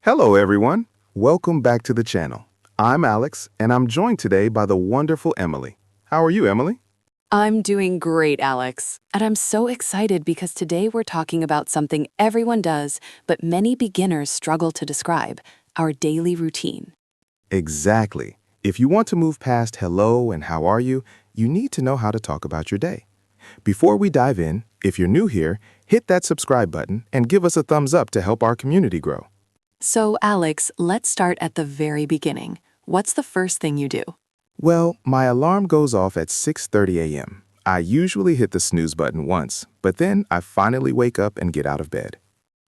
Hello, everyone. Welcome back to the channel. I'm Alex, and I'm joined today by the wonderful Emily. How are you, Emily? I'm doing great, Alex. And I'm so excited because today we're talking about something everyone does, but many beginners struggle to describe, our daily routine. Exactly. If you want to move past hello and how are you, you need to know how to talk about your day. Before we dive in, if you're new here, hit that subscribe button and give us a thumbs up to help our community grow. So, Alex, let's start at the very beginning. What's the first thing you do? Well, my alarm goes off at 6:30 a.m. I usually hit the snooze button once, but then I finally wake up and get out of bed.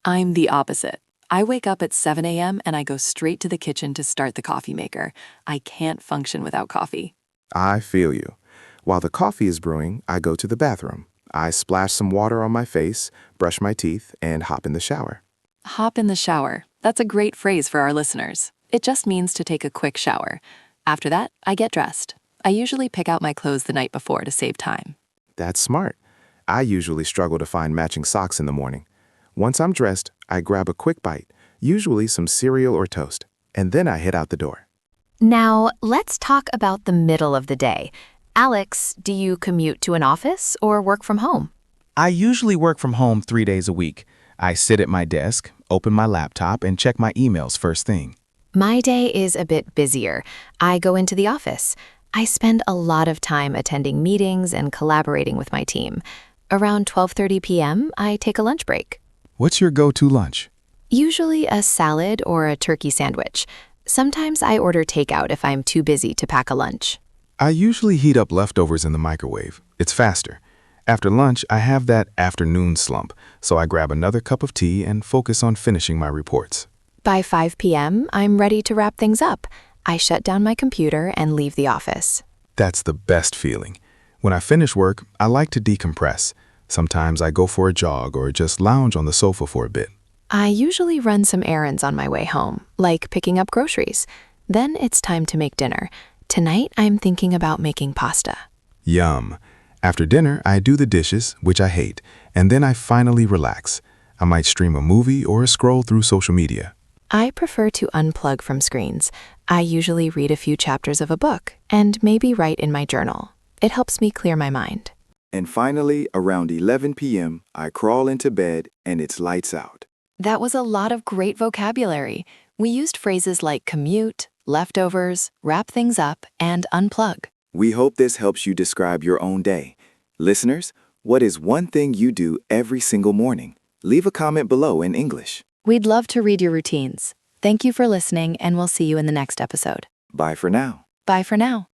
I'm the opposite. I wake up at 7 a.m. and I go straight to the kitchen to start the coffee maker. I can't function without coffee. I feel you. While the coffee is brewing, I go to the bathroom. I splash some water on my face, brush my teeth, and hop in the shower. Hop in the shower. That's a great phrase for our listeners. It just means to take a quick shower. After that, I get dressed. I usually pick out my clothes the night before to save time. That's smart. I usually struggle to find matching socks in the morning. Once I'm dressed, I grab a quick bite, usually some cereal or toast, and then I head out the door. Now, let's talk about the middle of the day. Alex, do you commute to an office or work from home? I usually work from home 3 days a week. I sit at my desk, open my laptop, and check my emails first thing. My day is a bit busier. I go into the office. I spend a lot of time attending meetings and collaborating with my team. Around 12:30 p.m., I take a lunch break. What's your go-to lunch? Usually a salad or a turkey sandwich. Sometimes I order takeout if I'm too busy to pack a lunch. I usually heat up leftovers in the microwave. It's faster. After lunch, I have that afternoon slump, so I grab another cup of tea and focus on finishing my reports. By 5 p.m., I'm ready to wrap things up. I shut down my computer and leave the office. That's the best feeling. When I finish work, I like to decompress. Sometimes I go for a jog or just lounge on the sofa for a bit. I usually run some errands on my way home, like picking up groceries. Then it's time to make dinner. Tonight, I'm thinking about making pasta. Yum. After dinner, I do the dishes, which I hate, and then I finally relax. I might stream a movie or scroll through social media. I prefer to unplug from screens. I usually read a few chapters of a book and maybe write in my journal. It helps me clear my mind. And finally, around 11 p.m., I crawl into bed and it's lights out. That was a lot of great vocabulary. We used phrases like commute, leftovers, wrap things up, and unplug. We hope this helps you describe your own day. Listeners, what is one thing you do every single morning? Leave a comment below in English. We'd love to read your routines. Thank you for listening, and we'll see you in the next episode. Bye for now. Bye for now.